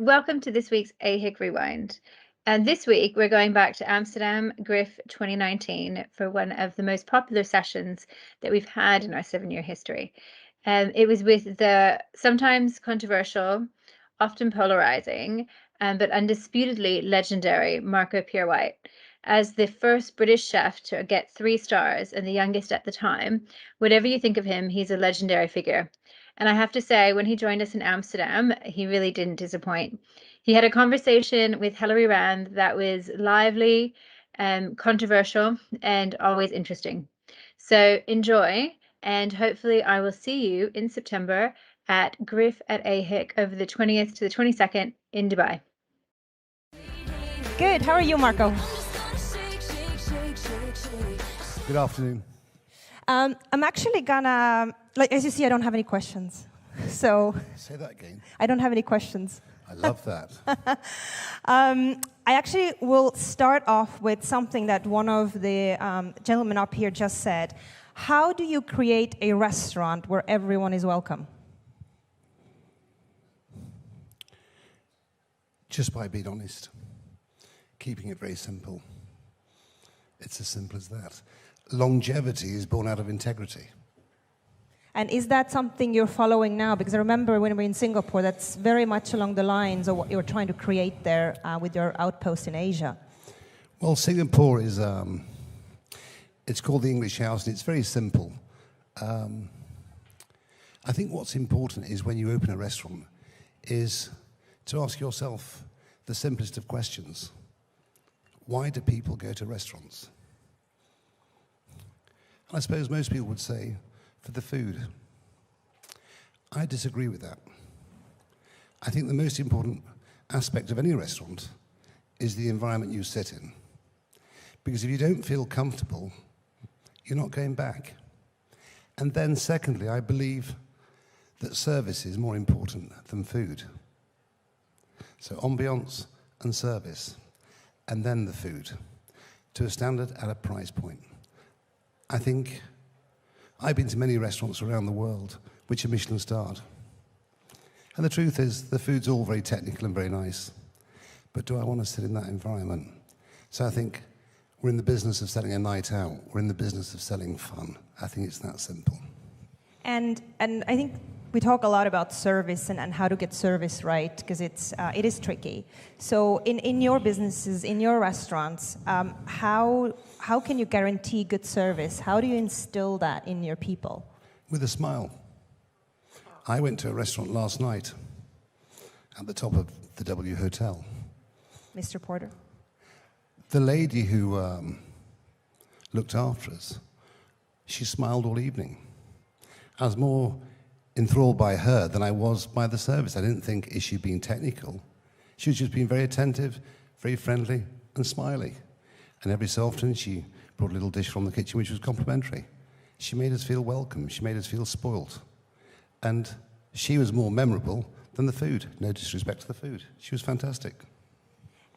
Welcome to this week's AHIC Rewind. And this week, we're going back to Amsterdam GRIF 2019 for one of the most popular sessions that we've had in our 7-year history. It was with the sometimes controversial, often polarizing, but undisputedly legendary Marco Pierre White. As the first British chef to get 3 stars and the youngest at the time, whatever you think of him, he's a legendary figure. And I have to say, when he joined us in Amsterdam, he really didn't disappoint. He had a conversation with Heleri Rand that was lively, controversial, and always interesting. So enjoy, and hopefully I will see you in September at GRIF at AHIC over the 20th to the 22nd in Dubai. Good. How are you, Marco? Good afternoon. I'm actually gonna, as you see, I don't have any questions. So Say that again. I don't have any questions. I love that. I actually will start off with something that one of the gentlemen up here just said. How do you create a restaurant where everyone is welcome? Just by being honest, keeping it very simple. It's as simple as that. Longevity is born out of integrity. And is that something you're following now? Because I remember when we were in Singapore, that's very much along the lines of what you were trying to create there with your outpost in Asia. Well, Singapore is, it's called the English House, and it's very simple. I think what's important is when you open a restaurant is to ask yourself the simplest of questions. Why do people go to restaurants? I suppose most people would say, for the food. I disagree with that. I think the most important aspect of any restaurant is the environment you sit in. Because if you don't feel comfortable, you're not going back. And then secondly, I believe that service is more important than food. So ambiance and service, and then the food, to a standard at a price point. I think I've been to many restaurants around the world which are Michelin starred. And the truth is, the food's all very technical and very nice. But do I want to sit in that environment? So I think we're in the business of selling a night out. We're in the business of selling fun. I think it's that simple. And I think we talk a lot about service and how to get service right, because it is tricky. So in your businesses, in your restaurants, how can you guarantee good service? How do you instill that in your people? With a smile. I went to a restaurant last night at the top of the W Hotel. Mr. Porter? The lady who looked after us, she smiled all evening. I was more enthralled by her than I was by the service. I didn't think, is she being technical? She was just being very attentive, very friendly, and smiley. And every so often, she brought a little dish from the kitchen, which was complimentary. She made us feel welcome. She made us feel spoilt. And she was more memorable than the food. No disrespect to the food. She was fantastic.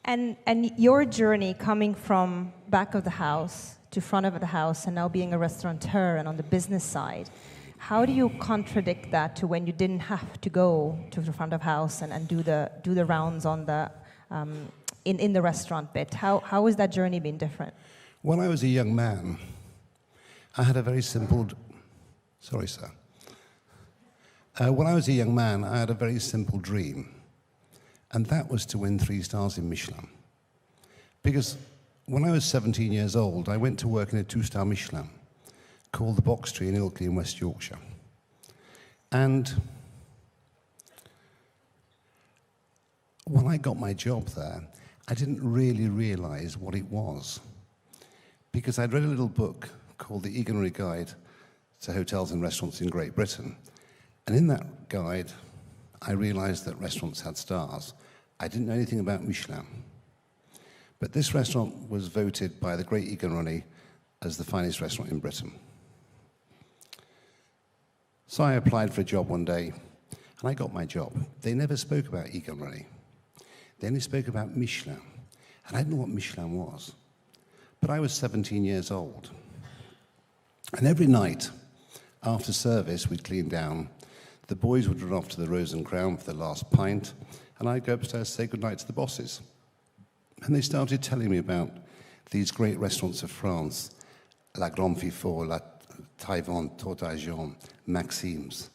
And your journey coming from back of the house to front of the house and now being a restaurateur and on the business side, how do you contradict that to when you didn't have to go to the front of house and do the rounds on the in the restaurant bit? How has that journey been different? When I was a young man, I had a very simple... Sorry, sir. When I was a young man, I had a very simple dream, and that was to win 3 stars in Michelin. Because when I was 17 years old, I went to work in a 2-star Michelin called the Box Tree in Ilkley in West Yorkshire. And when I got my job there, I didn't really realize what it was. Because I'd read a little book called The Eganry Guide to Hotels and Restaurants in Great Britain. And in that guide, I realized that restaurants had stars. I didn't know anything about Michelin. But this restaurant was voted by the great Eganry as the finest restaurant in Britain. So I applied for a job one day, and I got my job. They never spoke about Eganry. They only spoke about Michelin, and I didn't know what Michelin was. But I was 17 years old. And every night, after service, we'd clean down. The boys would run off to the Rose and Crown for the last pint, and I'd go upstairs to say goodnight to the bosses. And they started telling me about these great restaurants of France, La Grande Fifort, La Taïwan, Tour d'Argent, Maxime's.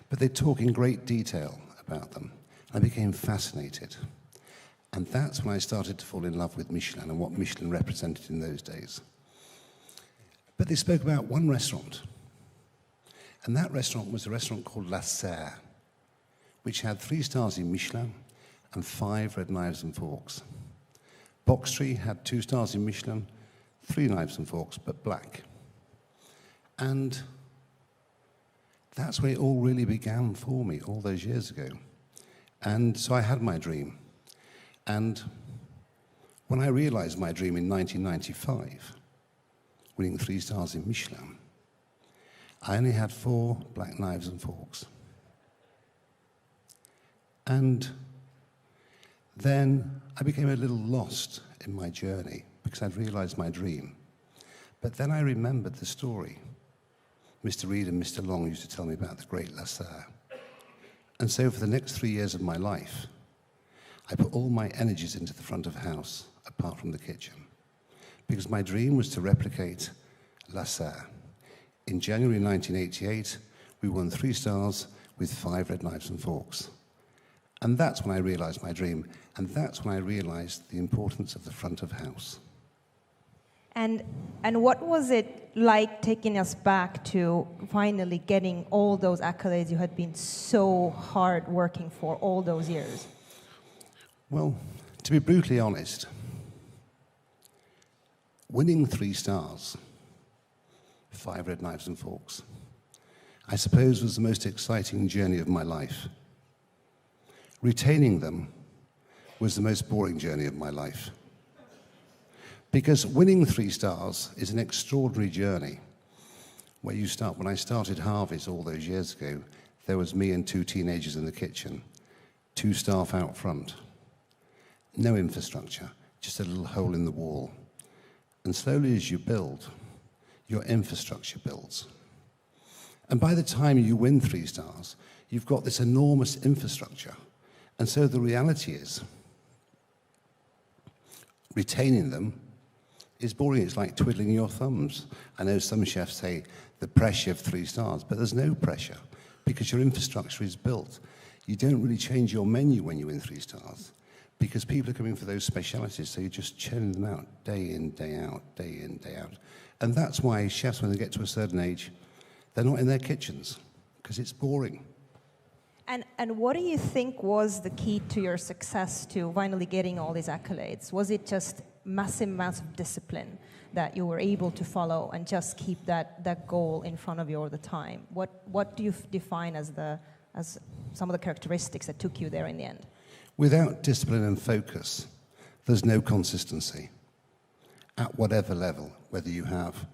But they talk in great detail about them. I became fascinated. And that's when I started to fall in love with Michelin and what Michelin represented in those days. But they spoke about one restaurant. And that restaurant was a restaurant called La Serre, which had 3 stars in Michelin and 5 red knives and forks. Box Tree had 2 stars in Michelin, 3 knives and forks, but black. And that's where it all really began for me all those years ago. And so I had my dream. And when I realized my dream in 1995, winning 3 stars in Michelin, I only had 4 black knives and forks. And then I became a little lost in my journey because I'd realized my dream. But then I remembered the story Mr. Reed and Mr. Long used to tell me about the great La Serre. And so for the next 3 years of my life, I put all my energies into the front of house, apart from the kitchen, because my dream was to replicate La Serre. In January 1988, we won 3 stars with 5 red knives and forks. And that's when I realized my dream, and that's when I realized the importance of the front of house. And what was it like taking us back to finally getting all those accolades you had been so hard working for all those years? Well, to be brutally honest, winning 3 stars, 5 red knives and forks, I suppose was the most exciting journey of my life. Retaining them was the most boring journey of my life. Because winning 3 stars is an extraordinary journey where you start. When I started Harvey's all those years ago, there was me and 2 teenagers in the kitchen, 2 staff out front, no infrastructure, just a little hole in the wall. And slowly as you build, your infrastructure builds. And by the time you win 3 stars, you've got this enormous infrastructure. And so the reality is, retaining them is boring. It's like twiddling your thumbs. I know some chefs say the pressure of 3 stars, but there's no pressure because your infrastructure is built. You don't really change your menu when you win 3 stars because people are coming for those specialities, so you're just churning them out day in, day out, day in, day out. And that's why chefs, when they get to a certain age, they're not in their kitchens because it's boring. And what do you think was the key to your success to finally getting all these accolades? Was it just massive amounts of discipline that you were able to follow and just keep that goal in front of you all the time? What do you define as some of the characteristics that took you there in the end? Without discipline and focus, there's no consistency at whatever level, whether you have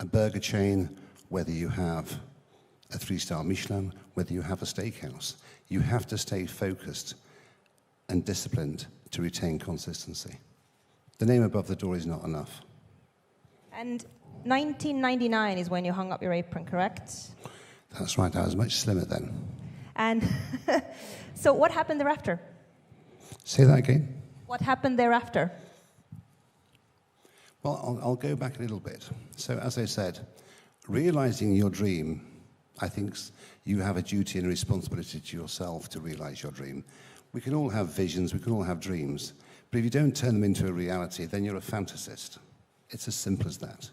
a burger chain, whether you have a 3-star Michelin, whether you have a steakhouse. You have to stay focused and disciplined to retain consistency. The name above the door is not enough. And 1999 is when you hung up your apron, correct? That's right, I was much slimmer then. And so what happened thereafter? Say that again? What happened thereafter? Well, I'll go back a little bit. So as I said, realizing your dream, I think you have a duty and a responsibility to yourself to realize your dream. We can all have visions, we can all have dreams, but if you don't turn them into a reality, then you're a fantasist. It's as simple as that.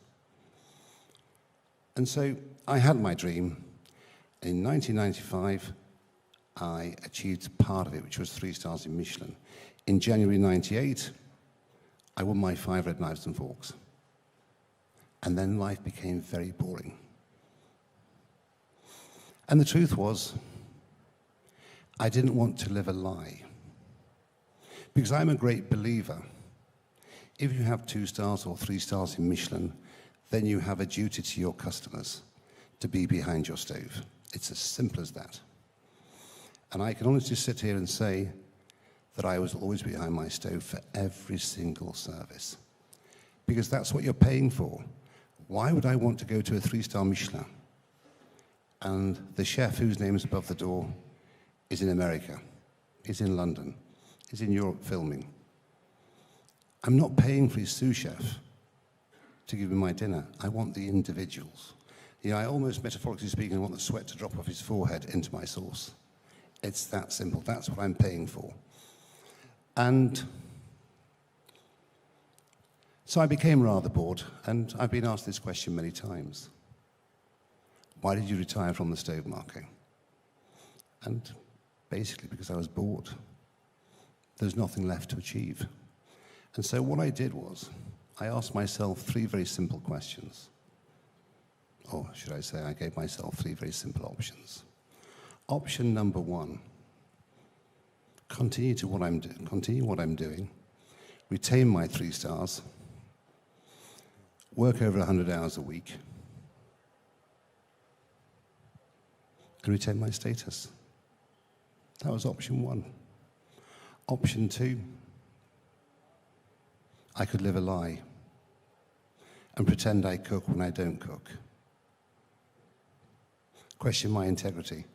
And so I had my dream. In 1995, I achieved part of it, which was 3 stars in Michelin. In January 98, I won my 5 red knives and forks. And then life became very boring. And the truth was, I didn't want to live a lie. Because I'm a great believer. If you have 2 stars or 3 stars in Michelin, then you have a duty to your customers to be behind your stove. It's as simple as that. And I can honestly sit here and say that I was always behind my stove for every single service. Because that's what you're paying for. Why would I want to go to a 3-star Michelin and the chef whose name is above the door is in America? He's in London. He's in Europe filming. I'm not paying for his sous chef to give me my dinner. I want the individuals. You know, I almost, metaphorically speaking, want the sweat to drop off his forehead into my sauce. It's that simple. That's what I'm paying for. And so I became rather bored, and I've been asked this question many times. Why did you retire from the stove, Marco? And basically because I was bored. There's nothing left to achieve. And so what I did was, I asked myself 3 very simple questions. Or should I say, I gave myself 3 very simple options. Option number 1, continue what I'm doing, retain my 3 stars, work over 100 hours a week, and retain my status. That was option 1. Option 2, I could live a lie and pretend I cook when I don't cook. Question my integrity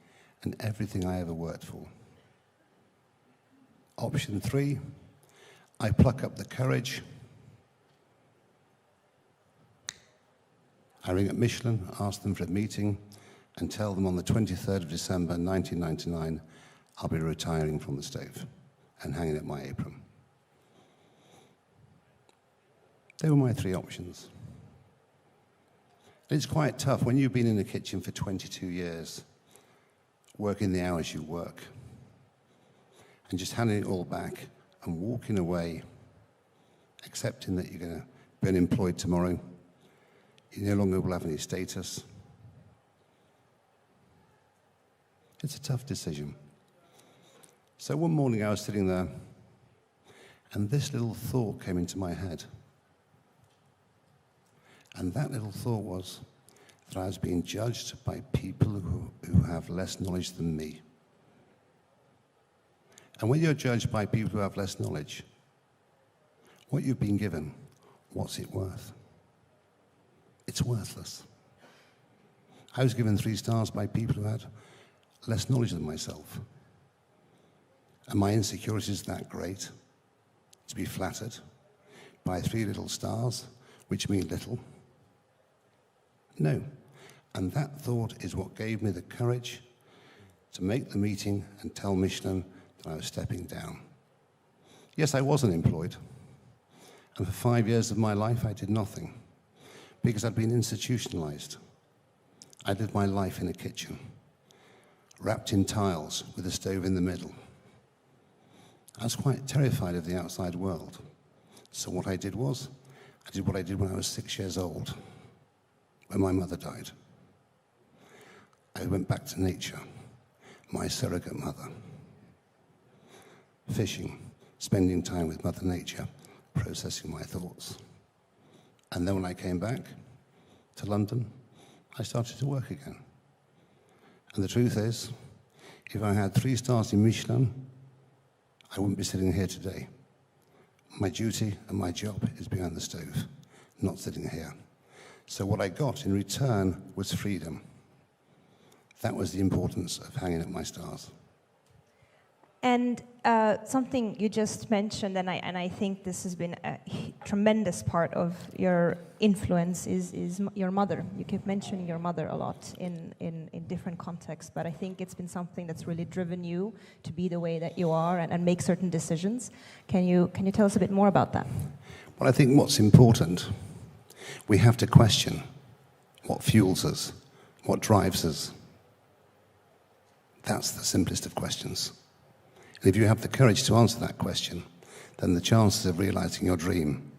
and everything I ever worked for. Option 3, I pluck up the courage. I ring up Michelin, ask them for a meeting, and tell them on the 23rd of December 1999, I'll be retiring from the stove and hanging up my apron. They were my 3 options. It's quite tough when you've been in the kitchen for 22 years, working the hours you work, and just handing it all back and walking away, accepting that you're going to be unemployed tomorrow, you no longer will have any status. It's a tough decision. So one morning I was sitting there, and this little thought came into my head. And that little thought was that I was being judged by people who have less knowledge than me. And when you're judged by people who have less knowledge, what you've been given, what's it worth? It's worthless. I was given 3 stars by people who had less knowledge than myself. And my insecurity is that great to be flattered by 3 little stars, which mean little. No. And that thought is what gave me the courage to make the meeting and tell Michelin that I was stepping down. Yes, I was unemployed. And for 5 years of my life, I did nothing because I'd been institutionalized. I lived my life in a kitchen, wrapped in tiles with a stove in the middle. I was quite terrified of the outside world. So what I did was, I did what I did when I was 6 years old, when my mother died. I went back to nature, my surrogate mother. Fishing, spending time with Mother Nature, processing my thoughts. And then when I came back to London, I started to work again. And the truth is, if I had 3 stars in Michelin, I wouldn't be sitting here today. My duty and my job is behind the stove, not sitting here. So what I got in return was freedom. That was the importance of hanging up my stars. And something you just mentioned, and I think this has been a tremendous part of your influence, is your mother. You keep mentioning your mother a lot in different contexts, but I think it's been something that's really driven you to be the way that you are and make certain decisions. Can you tell us a bit more about that? Well, I think what's important, we have to question what fuels us, what drives us. That's the simplest of questions. And if you have the courage to answer that question, then the chances of realizing your dream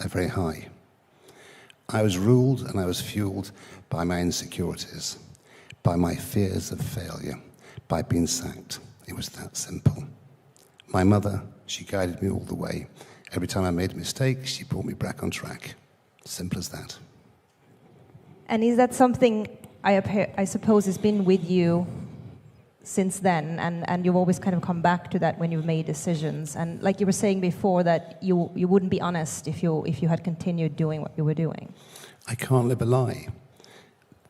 are very high. I was ruled and I was fueled by my insecurities, by my fears of failure, by being sacked. It was that simple. My mother, she guided me all the way. Every time I made a mistake, she brought me back on track. Simple as that. And is that something, I suppose, has been with you since then, and you've always kind of come back to that when you've made decisions? And like you were saying before, that you wouldn't be honest if you had continued doing what you were doing. I can't live a lie.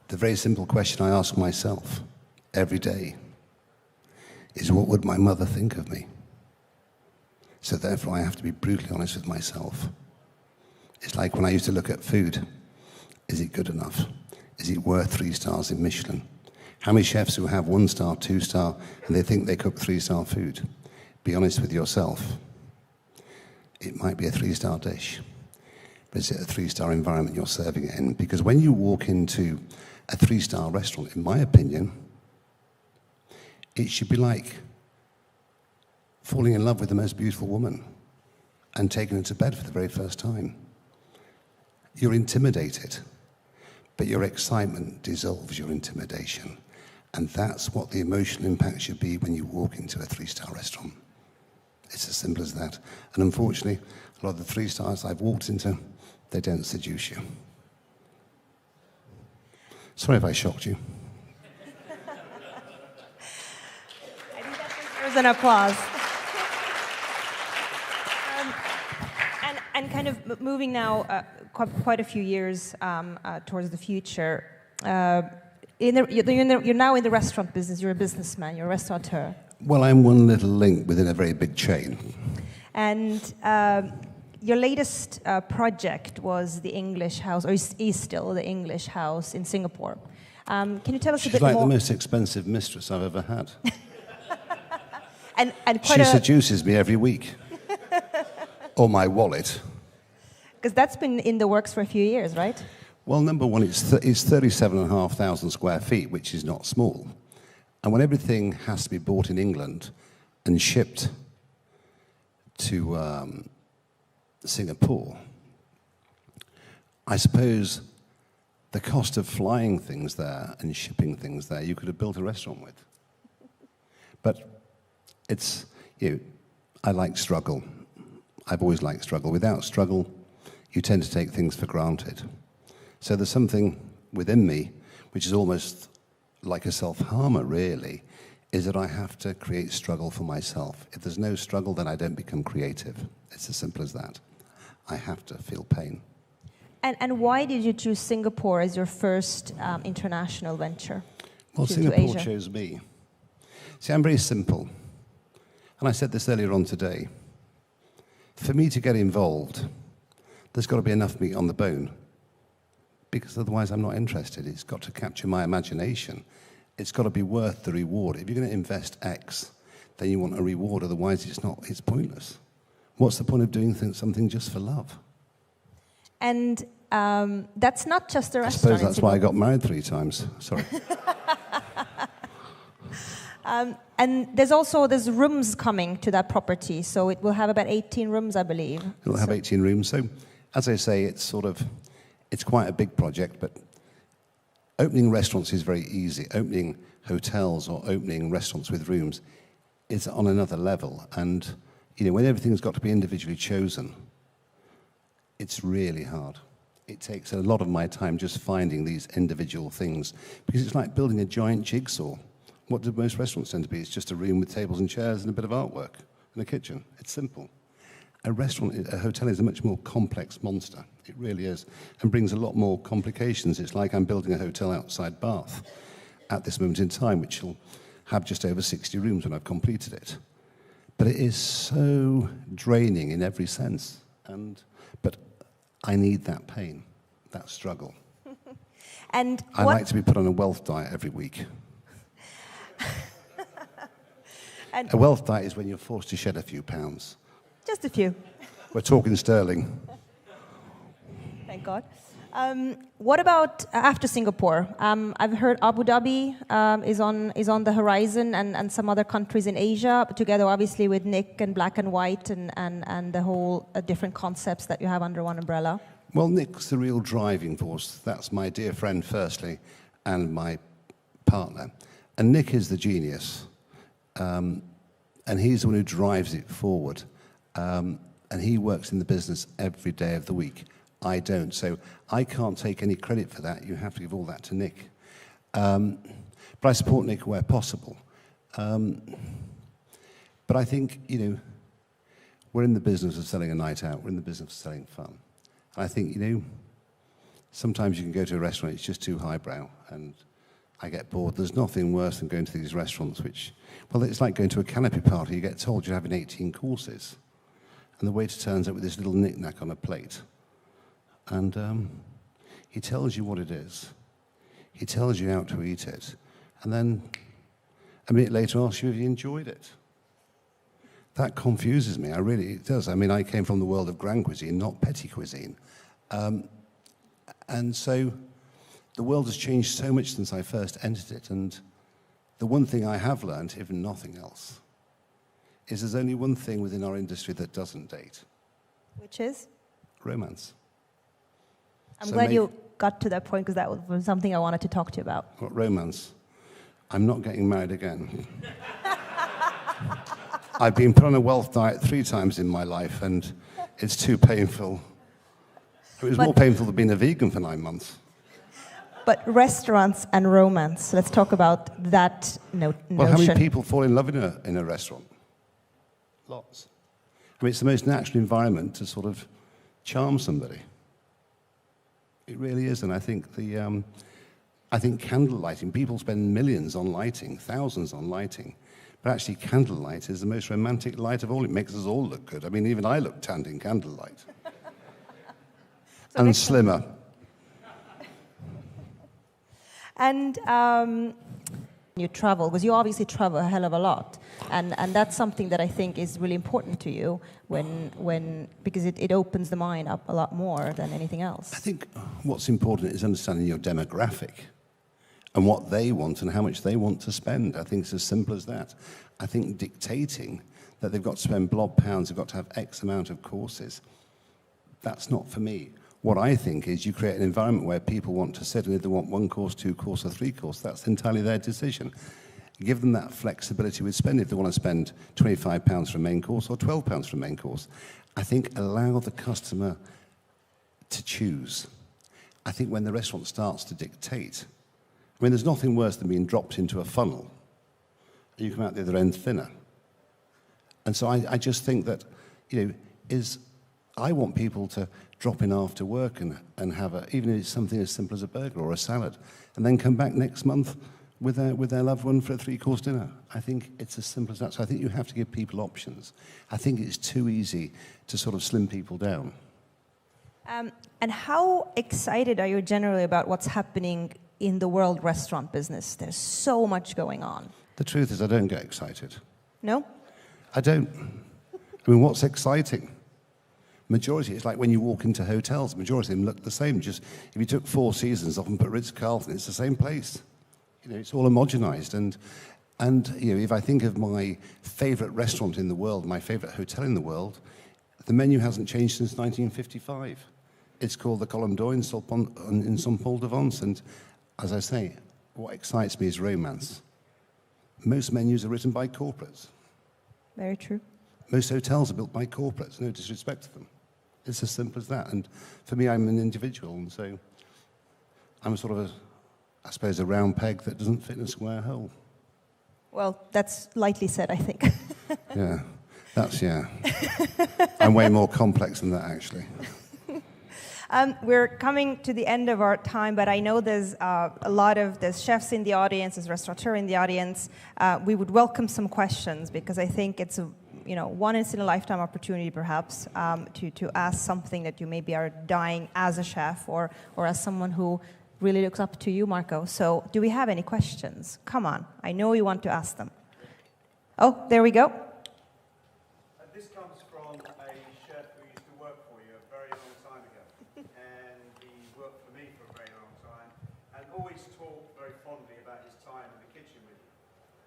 The very simple question I ask myself every day is what would my mother think of me? So therefore I have to be brutally honest with myself. It's like when I used to look at food. Is it good enough? Is it worth 3 stars in Michelin? How many chefs who have 1 star, 2 star, and they think they cook 3-star food? Be honest with yourself. It might be a 3-star dish, but is it a 3-star environment you're serving it in? Because when you walk into a 3-star restaurant, in my opinion, it should be like falling in love with the most beautiful woman and taking her to bed for the very first time. You're intimidated, but your excitement dissolves your intimidation. And that's what the emotional impact should be when you walk into a 3-star restaurant. It's as simple as that. And unfortunately, a lot of the 3 stars I've walked into, they don't seduce you. Sorry if I shocked you. I think that deserves an applause. And kind of moving now quite a few years towards the future. You're now in the restaurant business. You're a businessman. You're a restaurateur. Well, I'm one little link within a very big chain. And your latest project was the English House, or is still the English House in Singapore. Can you tell us a bit more? She's like the most expensive mistress I've ever had. and she seduces me every week. Or my wallet. Because that's been in the works for a few years, right? Well, number one, it's 37,500 square feet, which is not small. And when everything has to be bought in England and shipped to Singapore, I suppose the cost of flying things there and shipping things there, you could have built a restaurant with. But it's, I like struggle. I've always liked struggle. Without struggle, you tend to take things for granted. So there's something within me, which is almost like a self-harmer, really, is that I have to create struggle for myself. If there's no struggle, then I don't become creative. It's as simple as that. I have to feel pain. And why did you choose Singapore as your first international venture? Well, Singapore chose me. See, I'm very simple. And I said this earlier on today. For me to get involved, there's got to be enough meat on the bone. Because otherwise I'm not interested. It's got to capture my imagination. It's got to be worth the reward. If you're going to invest X, then you want a reward. Otherwise it's pointless. What's the point of doing something just for love? And that's not just a restaurant. I suppose that's why I got married 3 times. Sorry. And there's rooms coming to that property, so it will have about 18 rooms, I believe. It'll have 18 rooms. So, as I say, it's quite a big project, but opening restaurants is very easy. Opening hotels or opening restaurants with rooms is on another level. And, when everything's got to be individually chosen, it's really hard. It takes a lot of my time just finding these individual things, because it's like building a giant jigsaw. What do most restaurants tend to be? It's just a room with tables and chairs and a bit of artwork and a kitchen. It's simple. A hotel is a much more complex monster. It really is, and brings a lot more complications. It's like I'm building a hotel outside Bath at this moment in time, which will have just over 60 rooms when I've completed it. But it is so draining in every sense. But I need that pain, that struggle. And I like to be put on a wealth diet every week. A wealth diet is when you're forced to shed a few pounds. Just a few. We're talking sterling. Thank God. What about after Singapore? I've heard Abu Dhabi is on the horizon, and some other countries in Asia, together obviously with Nick and Black and White and the whole different concepts that you have under one umbrella. Well, Nick's the real driving force. That's my dear friend, firstly, and my partner. And Nick is the genius. And he's the one who drives it forward. And he works in the business every day of the week. I don't. So I can't take any credit for that. You have to give all that to Nick. But I support Nick where possible. But I think, we're in the business of selling a night out. We're in the business of selling fun. And I think, sometimes you can go to a restaurant, it's just too highbrow. And I get bored. There's nothing worse than going to these restaurants which, well, it's like going to a canopy party. You get told you're having 18 courses. And the waiter turns up with this little knick-knack on a plate. And he tells you what it is. He tells you how to eat it. And then a minute later asks you if you enjoyed it. That confuses me. It does. I mean, I came from the world of grand cuisine, not petit cuisine. And so the world has changed so much since I first entered it. And the one thing I have learned, if nothing else, is there's only one thing within our industry that doesn't date. Which is? Romance. I'm glad you got to that point, because that was something I wanted to talk to you about. What, romance? I'm not getting married again. I've been put on a wealth diet 3 times in my life, and it's too painful. It was more painful than being a vegan for 9 months. But restaurants and romance, let's talk about that notion. Well, how many people fall in love in a restaurant? Lots. I mean, it's the most natural environment to sort of charm somebody. It really is, and I think I think candle lighting, people spend millions on lighting, thousands on lighting, but actually candlelight is the most romantic light of all. It makes us all look good. I mean, even I look tanned in candlelight. And slimmer. And you travel, because you obviously travel a hell of a lot, and that's something that I think is really important to you because it opens the mind up a lot more than anything else. I think what's important is understanding your demographic and what they want and how much they want to spend. I think it's as simple as that. I think dictating that they've got to spend blob pounds, they've got to have X amount of courses, that's not for me. What I think is you create an environment where people want to sit, and if they want 1 course, 2 course, or 3 course, that's entirely their decision. Give them that flexibility with spending. If they want to spend £25 for a main course or £12 for a main course, I think allow the customer to choose. I think when the restaurant starts to dictate, I mean, there's nothing worse than being dropped into a funnel, and you come out the other end thinner. And so I just think that, I want people to drop in after work and have even if it's something as simple as a burger or a salad, and then come back next month with their loved one for a 3-course dinner. I think it's as simple as that. So I think you have to give people options. I think it's too easy to sort of slim people down. And how excited are you generally about what's happening in the world restaurant business? There's so much going on. The truth is I don't get excited. No? I don't. I mean, what's exciting? Majority, it's like when you walk into hotels, majority of them look the same. Just if you took 4 Seasons off and put Ritz-Carlton, it's the same place. It's all homogenized. And if I think of my favorite restaurant in the world, my favorite hotel in the world, the menu hasn't changed since 1955. It's called the Colombe d'Or in Saint-Paul-de-Vence. And as I say, what excites me is romance. Most menus are written by corporates. Very true. Most hotels are built by corporates, no disrespect to them. It's as simple as that. And for me, I'm an individual, and so I'm sort of I suppose, a round peg that doesn't fit in a square hole. Well, that's lightly said, I think. Yeah. I'm way more complex than that, actually. We're coming to the end of our time, but I know there's there's chefs in the audience, there's restaurateurs in the audience. We would welcome some questions, because I think it's a once-in-a-lifetime opportunity, perhaps, to ask something that you maybe are dying as a chef or as someone who really looks up to you, Marco. So do we have any questions? Come on. I know you want to ask them. Oh, there we go. This comes from a chef who used to work for you a very long time ago. And he worked for me for a very long time and always talked very fondly about his time in the kitchen with you.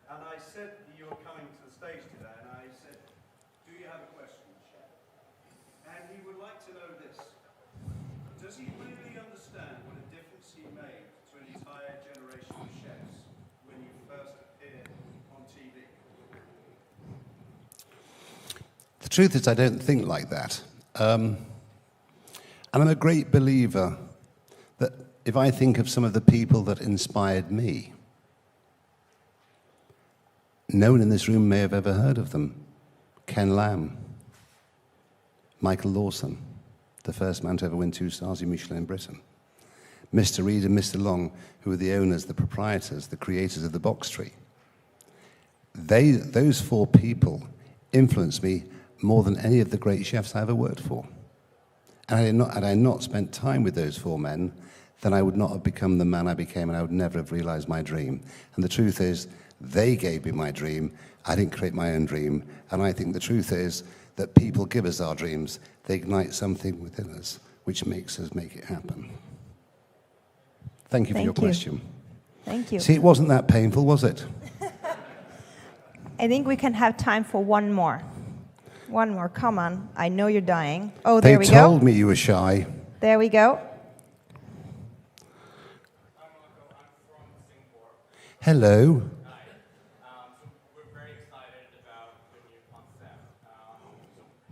And I said that you were coming to the stage today, and I said, do you have a question, chef? And he would like to know this. Does he really understand what a difference he made to an entire generation of chefs when you first appeared on TV? The truth is, I don't think like that. And I'm a great believer that if I think of some of the people that inspired me, no one in this room may have ever heard of them. Ken Lamb, Michael Lawson, the first man to ever win 2 stars in Michelin in Britain. Mr. Reed and Mr. Long, who are the owners, the proprietors, the creators of the box tree. Those 4 people influenced me more than any of the great chefs I ever worked for. And had I not spent time with those 4 men, then I would not have become the man I became, and I would never have realized my dream. And the truth is, they gave me my dream. I didn't create my own dream. And I think the truth is that people give us our dreams. They ignite something within us, which makes us make it happen. Thank you for your question. Thank you. See, it wasn't that painful, was it? I think we can have time for one more. One more, come on. I know you're dying. Oh, They there we go. told me you were shy. There we go. Hello. Hi. So we're very excited about the new concept. So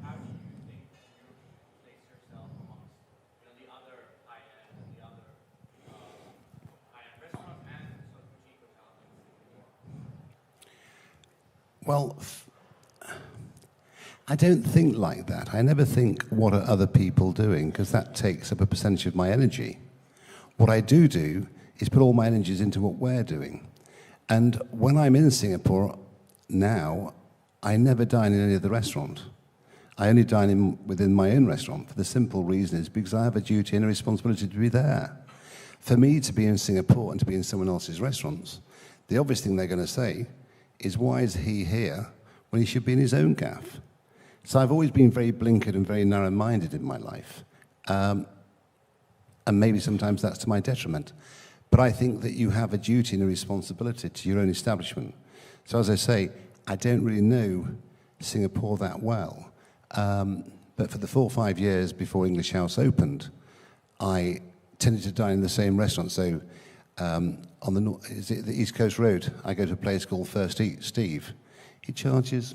how do you think you place yourself amongst the other high-end and the other high-end restaurants and sort of boutique hotels in Singapore? Well, I don't think like that. I never think, what are other people doing? Because that takes up a percentage of my energy. What I do is put all my energies into what we're doing. And when I'm in Singapore now, I never dine in any other restaurant. I only dine within my own restaurant for the simple reason is because I have a duty and a responsibility to be there. For me to be in Singapore and to be in someone else's restaurants, the obvious thing they're going to say is, why is he here when he should be in his own gaff? So I've always been very blinkered and very narrow-minded in my life. And maybe sometimes that's to my detriment. But I think that you have a duty and a responsibility to your own establishment. So as I say, I don't really know Singapore that well. But for the 4 or 5 years before English House opened, I tended to dine in the same restaurant. So on the East Coast Road, I go to a place called First Eat Steve. He charges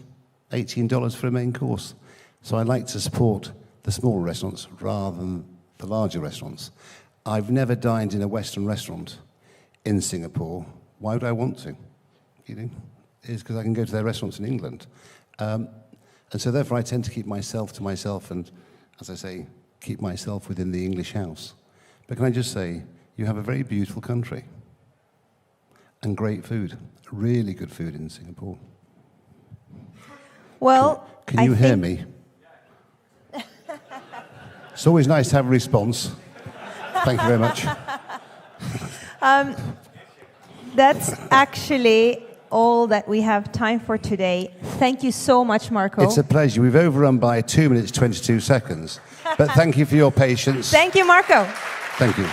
$18 for a main course. So I like to support the smaller restaurants rather than the larger restaurants. I've never dined in a Western restaurant in Singapore. Why would I want to? It's because I can go to their restaurants in England. And so therefore I tend to keep myself to myself and, as I say, keep myself within the English house. But can I just say, you have a very beautiful country and great food, really good food in Singapore. Well, can you hear me? It's always nice to have a response. Thank you very much. That's actually all that we have time for today. Thank you so much, Marco. It's a pleasure. We've overrun by 2 minutes, 22 seconds. But thank you for your patience. Thank you, Marco. Thank you.